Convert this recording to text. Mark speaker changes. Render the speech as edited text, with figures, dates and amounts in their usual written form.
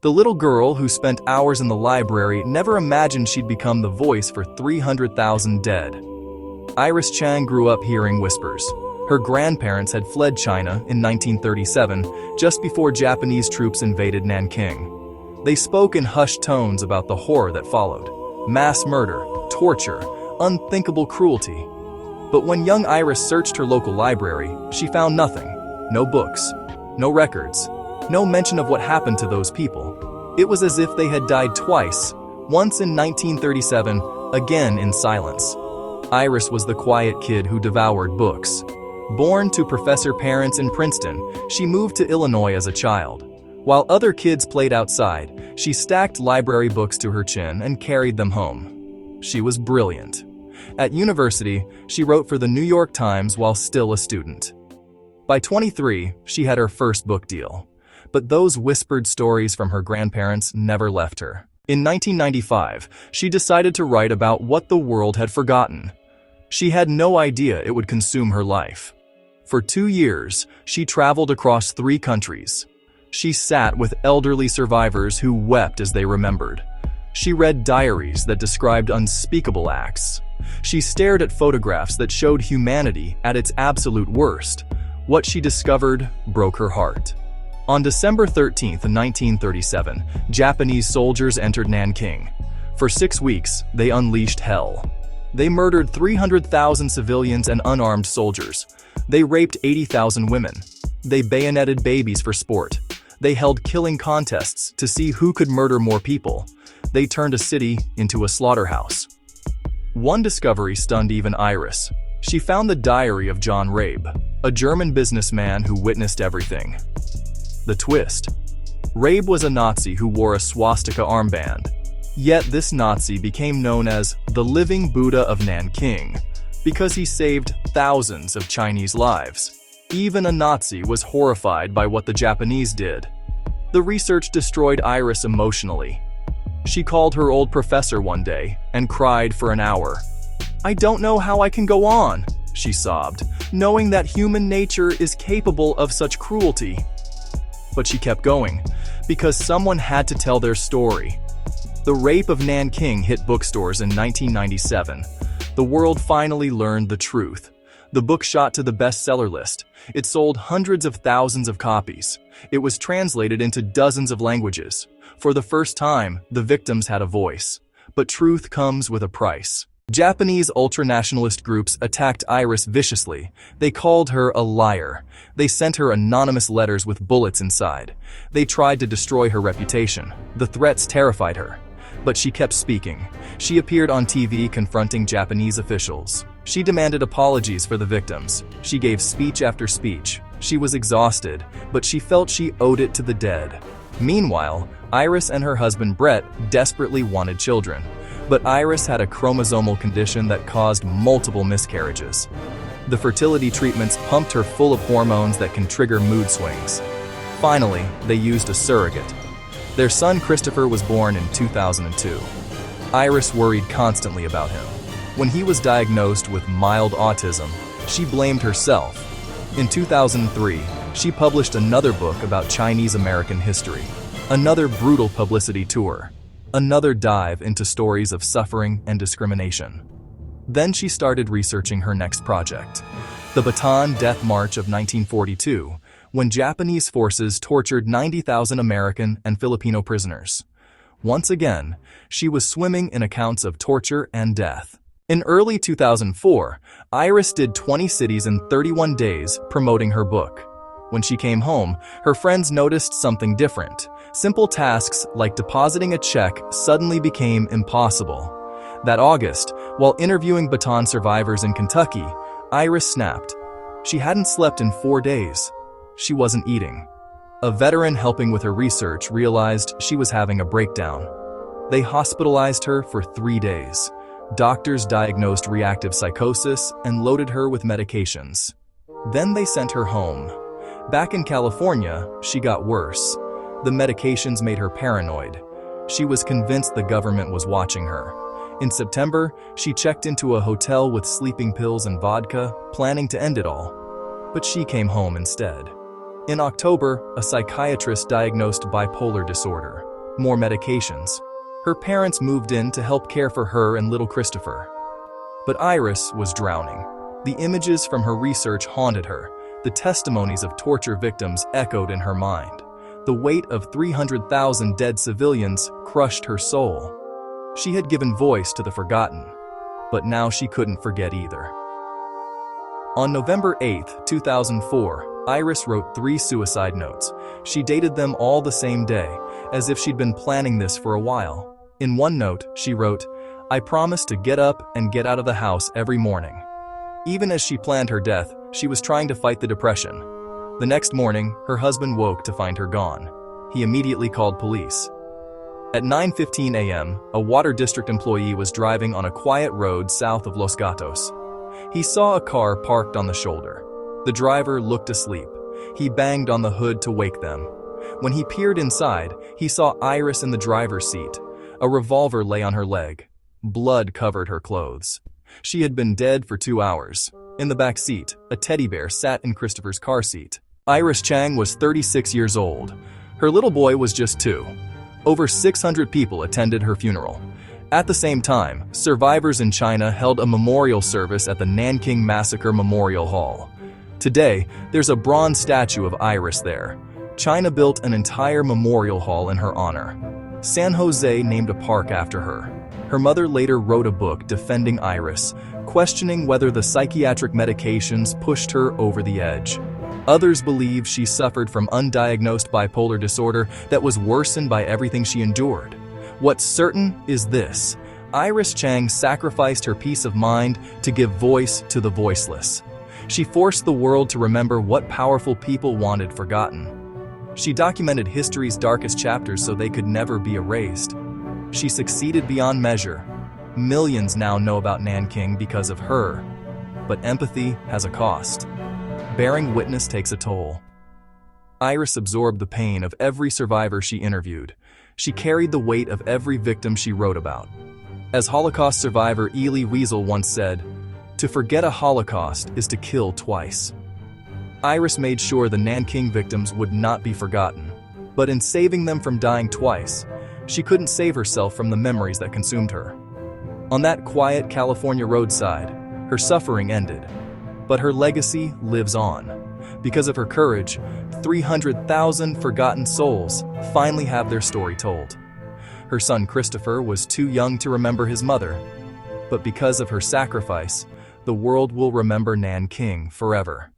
Speaker 1: The little girl who spent hours in the library never imagined she'd become the voice for 300,000 dead. Iris Chang grew up hearing whispers. Her grandparents had fled China in 1937, just before Japanese troops invaded Nanking. They spoke in hushed tones about the horror that followed: mass murder, torture, unthinkable cruelty. But when young Iris searched her local library, she found nothing. No books, no records, no mention of what happened to those people. It was as if they had died twice, once in 1937, again in silence. Iris was the quiet kid who devoured books. Born to professor parents in Princeton, she moved to Illinois as a child. While other kids played outside, she stacked library books to her chin and carried them home. She was brilliant. At university, she wrote for the New York Times while still a student. By 23, she had her first book deal. But those whispered stories from her grandparents never left her. In 1995, she decided to write about what the world had forgotten. She had no idea it would consume her life. For 2 years, she traveled across 3 countries. She sat with elderly survivors who wept as they remembered. She read diaries that described unspeakable acts. She stared at photographs that showed humanity at its absolute worst. What she discovered broke her heart. On December 13, 1937, Japanese soldiers entered Nanking. For 6 weeks, they unleashed hell. They murdered 300,000 civilians and unarmed soldiers. They raped 80,000 women. They bayoneted babies for sport. They held killing contests to see who could murder more people. They turned a city into a slaughterhouse. One discovery stunned even Iris. She found the diary of John Rabe, a German businessman who witnessed everything. The twist: Rabe was a Nazi who wore a swastika armband. Yet this Nazi became known as the living Buddha of Nanking because he saved thousands of Chinese lives. Even a Nazi was horrified by what the Japanese did. The research destroyed Iris emotionally. She called her old professor one day and cried for an hour. "I don't know how I can go on," she sobbed, knowing that human nature is capable of such cruelty. But she kept going, because someone had to tell their story. The Rape of Nanking hit bookstores in 1997. The world finally learned the truth. The book shot to the bestseller list. It sold hundreds of thousands of copies. It was translated into dozens of languages. For the first time, the victims had a voice. But truth comes with a price. Japanese ultranationalist groups attacked Iris viciously. They called her a liar. They sent her anonymous letters with bullets inside. They tried to destroy her reputation. The threats terrified her. But she kept speaking. She appeared on TV confronting Japanese officials. She demanded apologies for the victims. She gave speech after speech. She was exhausted, but she felt she owed it to the dead. Meanwhile, Iris and her husband Brett desperately wanted children. But Iris had a chromosomal condition that caused multiple miscarriages. The fertility treatments pumped her full of hormones that can trigger mood swings. Finally, they used a surrogate. Their son Christopher was born in 2002. Iris worried constantly about him. When he was diagnosed with mild autism, she blamed herself. In 2003, she published another book about Chinese American history, another brutal publicity tour, another dive into stories of suffering and discrimination. Then she started researching her next project, the Bataan Death March of 1942, when Japanese forces tortured 90,000 American and Filipino prisoners. Once again, she was swimming in accounts of torture and death. In early 2004, Iris did 20 cities in 31 days promoting her book. When she came home, her friends noticed something different. Simple tasks like depositing a check suddenly became impossible. That August, while interviewing Bataan survivors in Kentucky, Iris snapped. She hadn't slept in 4 days. She wasn't eating. A veteran helping with her research realized she was having a breakdown. They hospitalized her for 3 days. Doctors diagnosed reactive psychosis and loaded her with medications. Then they sent her home. Back in California, she got worse. The medications made her paranoid. She was convinced the government was watching her. In September, she checked into a hotel with sleeping pills and vodka, planning to end it all. But she came home instead. In October, a psychiatrist diagnosed bipolar disorder. more medications. Her parents moved in to help care for her and little Christopher. But Iris was drowning. The images from her research haunted her. The testimonies of torture victims echoed in her mind. The weight of 300,000 dead civilians crushed her soul. She had given voice to the forgotten, but now she couldn't forget either. On November 8, 2004, Iris wrote 3 suicide notes. She dated them all the same day, as if she'd been planning this for a while. In one note, she wrote, "I promise to get up and get out of the house every morning." Even as she planned her death, she was trying to fight the depression. The next morning, her husband woke to find her gone. He immediately called police. At 9:15 a.m., a water district employee was driving on a quiet road south of Los Gatos. He saw a car parked on the shoulder. The driver looked asleep. He banged on the hood to wake them. When he peered inside, he saw Iris in the driver's seat. A revolver lay on her leg. Blood covered her clothes. She had been dead for 2 hours. In the back seat, a teddy bear sat in Christopher's car seat. Iris Chang was 36 years old. Her little boy was just 2. Over 600 people attended her funeral. At the same time, survivors in China held a memorial service at the Nanjing Massacre Memorial Hall. Today, there's a bronze statue of Iris there. China built an entire memorial hall in her honor. San Jose named a park after her. Her mother later wrote a book defending Iris, questioning whether the psychiatric medications pushed her over the edge. Others believe she suffered from undiagnosed bipolar disorder that was worsened by everything she endured. What's certain is this: Iris Chang sacrificed her peace of mind to give voice to the voiceless. She forced the world to remember what powerful people wanted forgotten. She documented history's darkest chapters so they could never be erased. She succeeded beyond measure. Millions now know about Nanking because of her. But empathy has a cost. Bearing witness takes a toll. Iris absorbed the pain of every survivor she interviewed. She carried the weight of every victim she wrote about. As Holocaust survivor Elie Wiesel once said, "To forget a Holocaust is to kill twice." Iris made sure the Nanking victims would not be forgotten. But in saving them from dying twice, she couldn't save herself from the memories that consumed her. On that quiet California roadside, her suffering ended. But her legacy lives on. Because of her courage, 300,000 forgotten souls finally have their story told. Her son Christopher was too young to remember his mother. But because of her sacrifice, the world will remember Nanking forever.